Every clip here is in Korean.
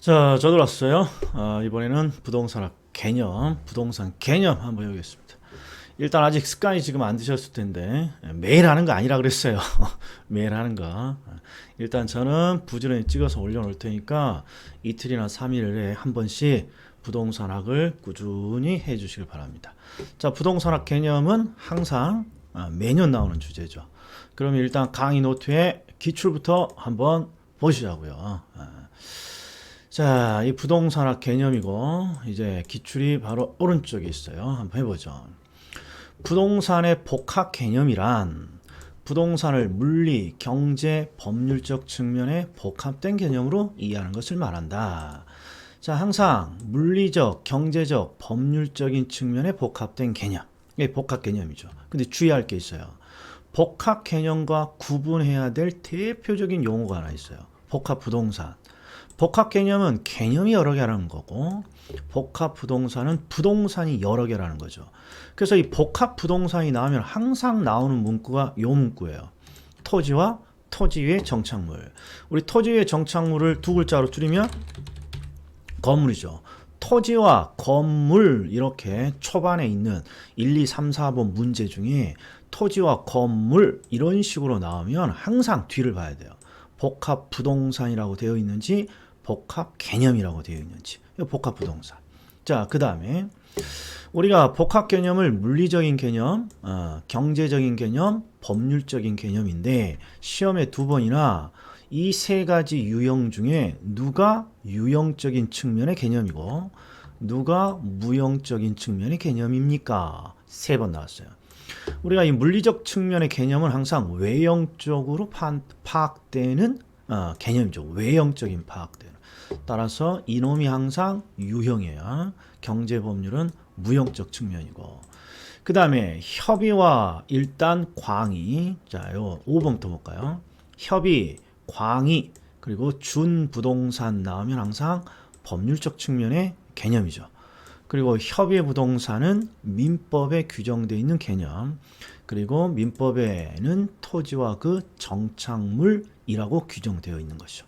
자, 저도 왔어요. 이번에는 부동산 개념 한번 해보겠습니다. 일단 아직 습관이 지금 안 드셨을 텐데 매일 하는 거 아니라 그랬어요. 매일 하는 거. 일단 저는 부지런히 찍어서 올려놓을 테니까 이틀이나 3일에 한 번씩 부동산학을 꾸준히 해주시길 바랍니다. 자, 부동산학 개념은 항상 매년 나오는 주제죠. 그럼 일단 강의 노트의 기출부터 한번 보시자고요. 자, 이 부동산학 개념이고 이제 기출이 바로 오른쪽에 있어요. 한번 해보죠. 부동산의 복합 개념이란 부동산을 물리, 경제, 법률적 측면의 복합된 개념으로 이해하는 것을 말한다. 자, 항상 물리적, 경제적, 법률적인 측면의 복합된 개념. 이게 복합 개념이죠. 근데 주의할 게 있어요. 복합 개념과 구분해야 될 대표적인 용어가 하나 있어요. 복합 부동산. 복합 개념은 개념이 여러 개라는 거고 복합 부동산은 부동산이 여러 개라는 거죠. 그래서 이 복합 부동산이 나오면 항상 나오는 문구가 요 문구예요. 토지와 토지 위의 정착물. 우리 토지 위의 정착물을 두 글자로 줄이면 건물이죠. 토지와 건물 이렇게 초반에 있는 1, 2, 3, 4번 문제 중에 토지와 건물 이런 식으로 나오면 항상 뒤를 봐야 돼요. 복합 부동산이라고 되어 있는지 복합 개념이라고 되어 있는지. 복합 부동산. 자, 그 다음에 우리가 복합 개념을 물리적인 개념, 경제적인 개념, 법률적인 개념인데 시험에 두 번이나 이 세 가지 유형 중에 누가 유형적인 측면의 개념이고 누가 무형적인 측면의 개념입니까? 세 번 나왔어요. 우리가 이 물리적 측면의 개념은 항상 외형적으로 파악되는 개념이죠. 외형적인 파악되는. 따라서 이놈이 항상 유형이에요. 경제법률은 무형적 측면이고. 그 다음에 협의와 일단 광의. 자, 요 5번부터 볼까요? 협의, 광의, 그리고 준부동산 나오면 항상 법률적 측면의 개념이죠. 그리고 협의의 부동산은 민법에 규정되어 있는 개념. 그리고 민법에는 토지와 그 정착물이라고 규정되어 있는 것이죠.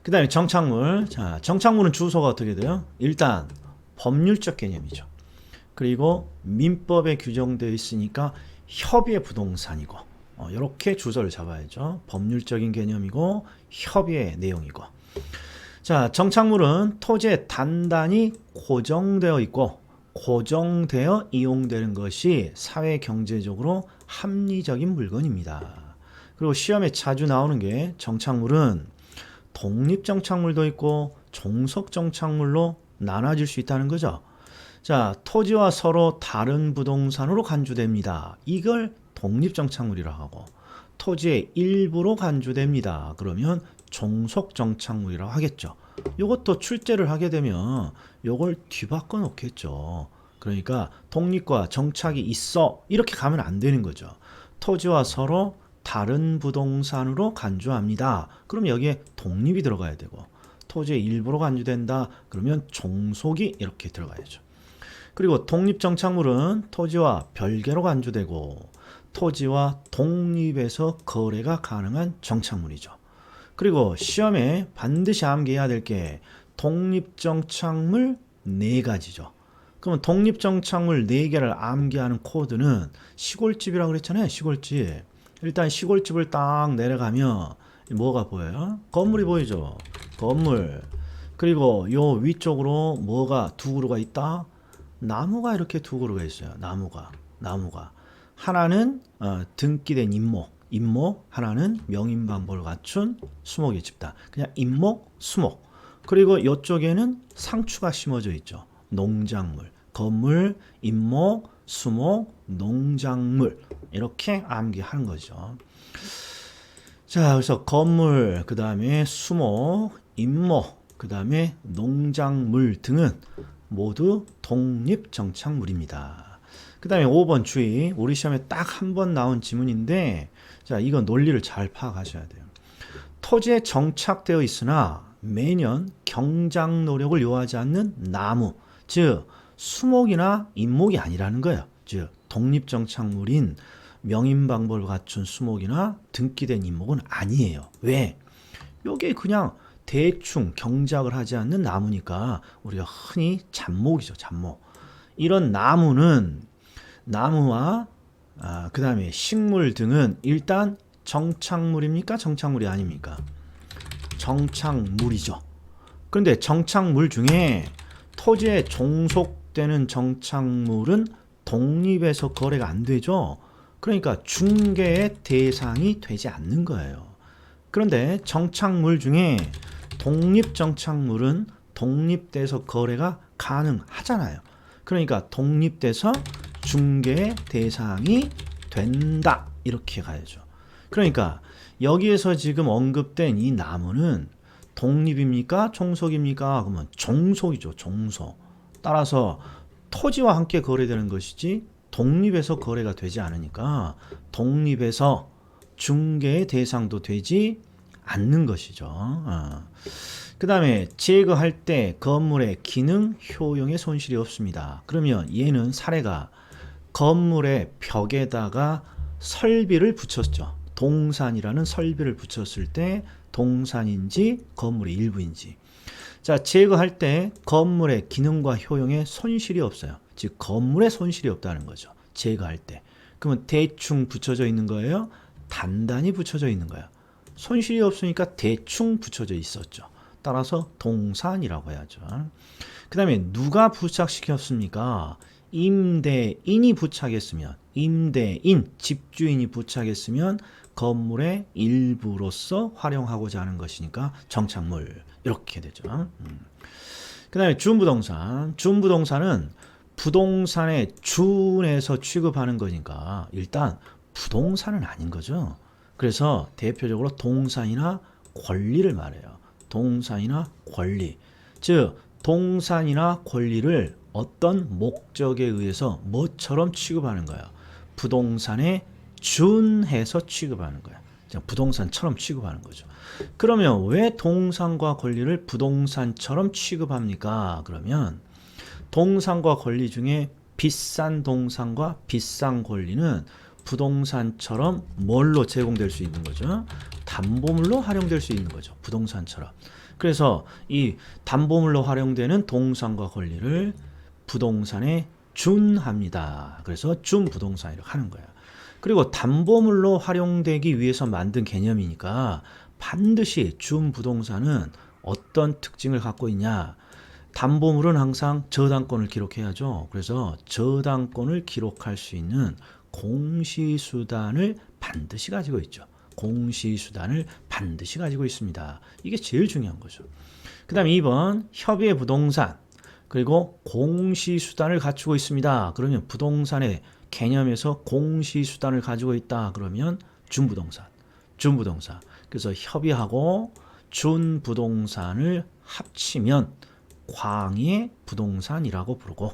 그 다음에 정착물. 자, 정착물은 주소가 어떻게 돼요? 일단 법률적 개념이죠. 그리고 민법에 규정되어 있으니까 협의의 부동산이고 이렇게 주소를 잡아야죠. 법률적인 개념이고 협의의 내용이고. 자, 정착물은 토지에 단단히 고정되어 있고 고정되어 이용되는 것이 사회 경제적으로 합리적인 물건입니다. 그리고 시험에 자주 나오는 게 정착물은 독립정착물도 있고 종속정착물로 나눠질 수 있다는 거죠. 자, 토지와 서로 다른 부동산으로 간주됩니다. 이걸 독립정착물이라고 하고 토지의 일부로 간주됩니다. 그러면 종속정착물이라고 하겠죠. 이것도 출제를 하게 되면 이걸 뒤바꿔 놓겠죠. 그러니까 독립과 정착이 있어 이렇게 가면 안 되는 거죠. 토지와 서로 다른 부동산으로 간주합니다. 그럼 여기에 독립이 들어가야 되고 토지의 일부로 간주된다. 그러면 종속이 이렇게 들어가야죠. 그리고 독립정착물은 토지와 별개로 간주되고 토지와 독립해서 거래가 가능한 정착물이죠. 그리고 시험에 반드시 암기해야 될 게 독립정착물 4가지죠. 그러면 독립정착물 4개를 암기하는 코드는 시골집이라고 그랬잖아요. 시골집. 일단 시골집을 딱 내려가면 뭐가 보여요? 건물이 보이죠. 건물. 그리고 요 위쪽으로 뭐가 두 그루가 있다? 나무가 이렇게 두 그루가 있어요. 나무가. 하나는 등기된 임목, 하나는 명인방법을 갖춘 수목의 집단. 그냥 임목, 수목. 그리고 이쪽에는 상추가 심어져 있죠. 농작물, 건물, 임목, 수목, 농작물. 이렇게 암기하는 거죠. 자, 그래서 건물, 그 다음에 수목, 임목, 그 다음에 농작물 등은 모두 독립정착물입니다. 그 다음에 5번 주의. 우리 시험에 딱 한 번 나온 지문인데, 자, 이건 논리를 잘 파악하셔야 돼요. 토지에 정착되어 있으나 매년 경작 노력을 요하지 않는 나무, 즉 수목이나 임목이 아니라는 거예요. 즉 독립정착물인 명인방법을 갖춘 수목이나 등기된 임목은 아니에요. 왜? 이게 그냥 대충 경작을 하지 않는 나무니까 우리가 흔히 잡목이죠. 잡목. 이런 나무는 나무와 그 다음에 식물 등은 일단 정착물입니까? 정착물이 아닙니까? 정착물이죠. 그런데 정착물 중에 토지에 종속되는 정착물은 독립해서 거래가 안 되죠. 그러니까 중개의 대상이 되지 않는 거예요. 그런데 정착물 중에 독립 정착물은 독립돼서 거래가 가능하잖아요. 그러니까 독립돼서 중개의 대상이 된다. 이렇게 가야죠. 그러니까 여기에서 지금 언급된 이 나무는 독립입니까? 종속입니까? 그러면 종속이죠. 종속. 따라서 토지와 함께 거래되는 것이지 독립해서 거래가 되지 않으니까 독립해서 중개의 대상도 되지 않는 것이죠. 그 다음에 제거할 때 건물의 기능, 효용에 손실이 없습니다. 그러면 얘는 사례가 건물의 벽에다가 설비를 붙였죠. 동산이라는 설비를 붙였을 때 동산인지 건물의 일부인지. 자, 제거할 때 건물의 기능과 효용에 손실이 없어요. 즉 건물에 손실이 없다는 거죠. 제거할 때. 그러면 대충 붙여져 있는 거예요? 단단히 붙여져 있는 거예요. 손실이 없으니까 대충 붙여져 있었죠. 따라서 동산이라고 해야죠. 그 다음에 누가 부착시켰습니까? 임대인이 부착했으면, 임대인, 집주인이 부착했으면 건물의 일부로서 활용하고자 하는 것이니까 정착물 이렇게 되죠. 그 다음에 준부동산. 준부동산은 부동산의 준에서 취급하는 거니까 일단 부동산은 아닌 거죠. 그래서 대표적으로 동산이나 권리를 말해요. 동산이나 권리. 즉 동산이나 권리를 어떤 목적에 의해서 뭐처럼 취급하는 거예요. 부동산에 준해서 취급하는 거예요. 부동산처럼 취급하는 거죠. 그러면 왜 동산과 권리를 부동산처럼 취급합니까? 그러면 동산과 권리 중에 비싼 동산과 비싼 권리는 부동산처럼 뭘로 제공될 수 있는 거죠? 담보물로 활용될 수 있는 거죠. 부동산처럼. 그래서 이 담보물로 활용되는 동산과 권리를 부동산에 준합니다. 그래서 준부동산이라고 하는 거예요. 그리고 담보물로 활용되기 위해서 만든 개념이니까 반드시 준부동산은 어떤 특징을 갖고 있냐? 담보물은 항상 저당권을 기록해야죠. 그래서 저당권을 기록할 수 있는 공시수단을 반드시 가지고 있죠. 공시수단을 반드시 가지고 있습니다. 이게 제일 중요한 거죠. 그 다음에 2번 협의의 부동산 그리고 공시수단을 갖추고 있습니다. 그러면 부동산의 개념에서 공시수단을 가지고 있다. 그러면 준부동산. 준부동산. 그래서 협의하고 준부동산을 합치면 광의 부동산이라고 부르고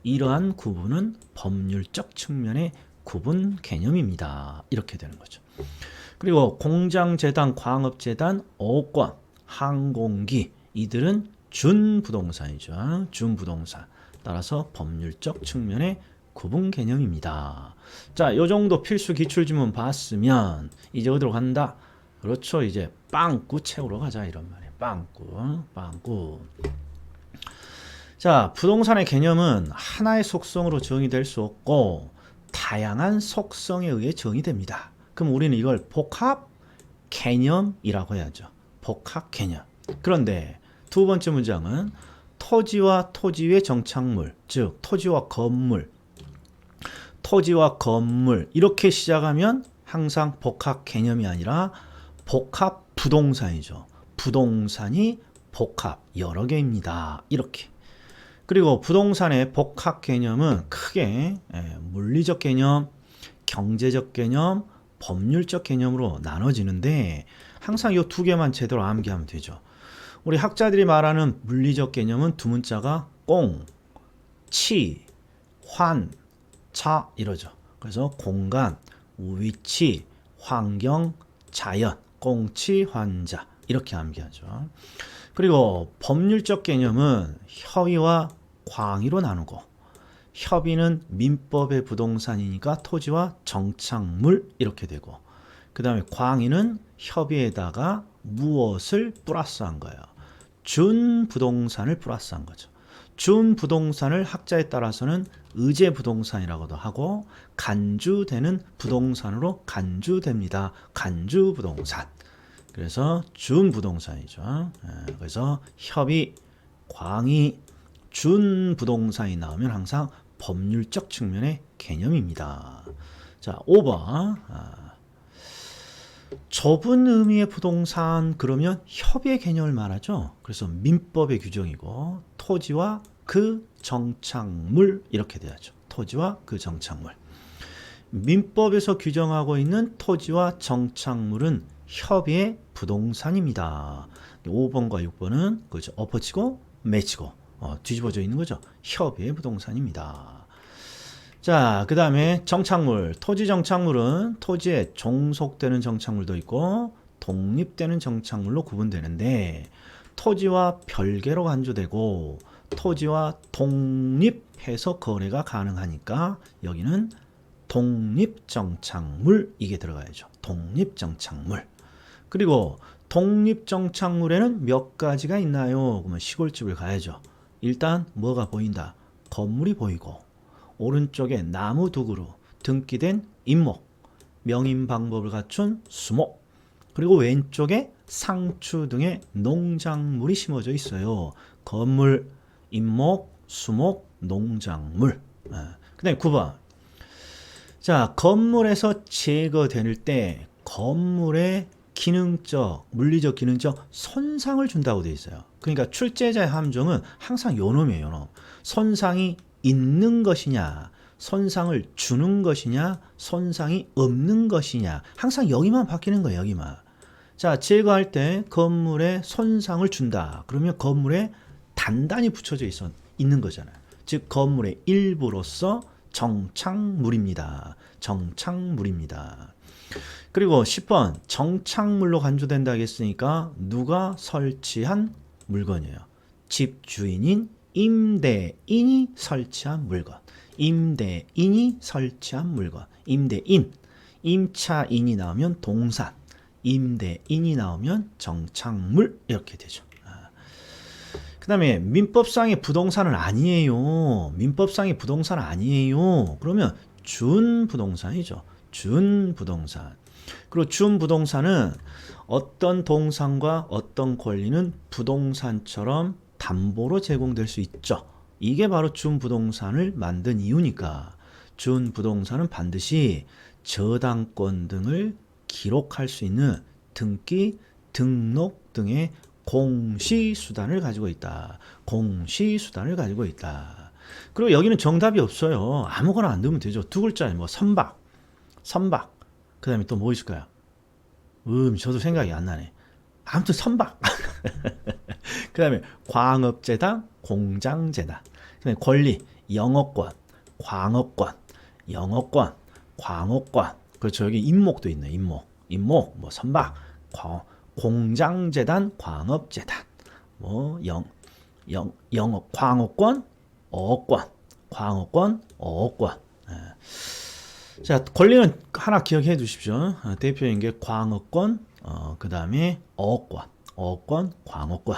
이러한 구분은 법률적 측면의 구분 개념입니다. 이렇게 되는 거죠. 그리고 공장재단, 광업재단, 어권, 항공기 이들은 준부동산이죠. 준부동산. 따라서 법률적 측면의 구분 개념입니다. 자, 요 정도 필수 기출지문 봤으면 이제 어디로 간다? 그렇죠. 이제 빵꾸 채우러 가자 이런 말이에요. 빵꾸, 빵꾸. 자, 부동산의 개념은 하나의 속성으로 정의될 수 없고 다양한 속성에 의해 정의됩니다. 그럼 우리는 이걸 복합 개념이라고 해야죠. 복합 개념. 그런데 두 번째 문장은 토지와 토지 외 정착물, 즉 토지와 건물, 토지와 건물 이렇게 시작하면 항상 복합 개념이 아니라 복합 부동산이죠. 부동산이 복합 여러 개입니다. 이렇게. 그리고 부동산의 복합 개념은 크게 물리적 개념, 경제적 개념, 법률적 개념으로 나눠지는데 항상 이 두 개만 제대로 암기하면 되죠. 우리 학자들이 말하는 물리적 개념은 두 문자가 공, 치, 환, 차 이러죠. 그래서 공간, 위치, 환경, 자연, 공치, 환자 이렇게 암기하죠. 그리고 법률적 개념은 협의와 광의로 나누고 협의는 민법의 부동산이니까 토지와 정착물 이렇게 되고 그 다음에 광의는 협의에다가 무엇을 플러스한 거예요? 준 부동산을 플러스한 거죠. 준 부동산을 학자에 따라서는 의제 부동산이라고도 하고 간주되는 부동산으로 간주됩니다. 간주 부동산. 그래서 준 부동산이죠. 그래서 협의, 광의, 준 부동산이 나오면 항상 법률적 측면의 개념입니다. 자, 5번. 좁은 의미의 부동산 그러면 협의의 개념을 말하죠. 그래서 민법의 규정이고 토지와 그 정착물 이렇게 돼야죠. 토지와 그 정착물. 민법에서 규정하고 있는 토지와 정착물은 협의의 부동산입니다. 5번과 6번은 그죠. 엎어치고 매치고 뒤집어져 있는 거죠. 협의의 부동산입니다. 자, 그 다음에 정착물. 토지 정착물은 토지에 종속되는 정착물도 있고 독립되는 정착물로 구분되는데 토지와 별개로 간주되고 토지와 독립해서 거래가 가능하니까 여기는 독립정착물 이게 들어가야죠. 독립정착물. 그리고 독립정착물에는 몇 가지가 있나요? 그러면 시골집을 가야죠. 일단 뭐가 보인다? 건물이 보이고 오른쪽에 나무 두 그루, 등기된 임목, 명인 방법을 갖춘 수목, 그리고 왼쪽에 상추 등의 농작물이 심어져 있어요. 건물, 임목, 수목, 농작물. 그 다음에 9번. 자, 건물에서 제거될 때 건물의 기능적, 물리적, 기능적 손상을 준다고 되어 있어요. 그러니까 출제자의 함정은 항상 요놈이에요. 요놈. 손상이 있는 것이냐, 손상을 주는 것이냐, 손상이 없는 것이냐. 항상 여기만 바뀌는 거예요. 여기만. 자, 제거할 때 건물에 손상을 준다. 그러면 건물에 단단히 붙여져 있는 거잖아요. 즉 건물의 일부로서 정착물입니다. 정착물입니다. 그리고 10번 정착물로 간주된다 했으니까 누가 설치한 물건이에요. 집주인인 임대인이 설치한 물건. 임대인이 설치한 물건. 임대인. 임차인이 나오면 동산. 임대인이 나오면 정착물 이렇게 되죠. 그 다음에 민법상의 부동산은 아니에요. 민법상의 부동산 아니에요. 그러면 준부동산이죠. 준부동산. 그리고 준부동산은 어떤 동산과 어떤 권리는 부동산처럼 담보로 제공될 수 있죠. 이게 바로 준부동산을 만든 이유니까. 준부동산은 반드시 저당권 등을 기록할 수 있는 등기, 등록 등의 공시수단을 가지고 있다. 공시수단을 가지고 있다. 그리고 여기는 정답이 없어요. 아무거나 안 넣으면 되죠. 두 글자에 뭐 선박, 선박. 그 다음에 또 뭐 있을까요? 저도 생각이 안 나네. 아무튼 선박. 그 다음에 광업재단, 공장재단. 그 다음에 권리, 영업권, 광업권, 영업권, 광업권. 그렇죠. 여기 임목도 있네. 임목, 뭐 선박, 공장재단, 광업재단, 뭐 영업, 광업권, 어업권, 광업권, 어업권. 자, 권리는 하나 기억해 두십시오. 대표인 게 광업권, 그 다음에 어업권, 광업권.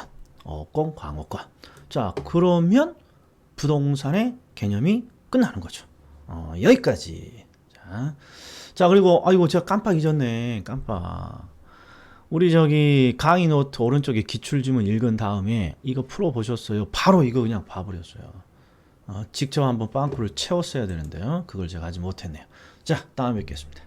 자, 그러면 부동산의 개념이 끝나는 거죠. 여기까지. 자, 그리고 아이고 제가 깜빡 잊었네. 깜빡. 우리 저기 강의 노트 오른쪽에 기출지문 읽은 다음에 이거 풀어 보셨어요? 바로 이거 그냥 봐버렸어요. 직접 한번 빵꾸를 채웠어야 되는데요. 그걸 제가 아직 못했네요. 자, 다음에 뵙겠습니다.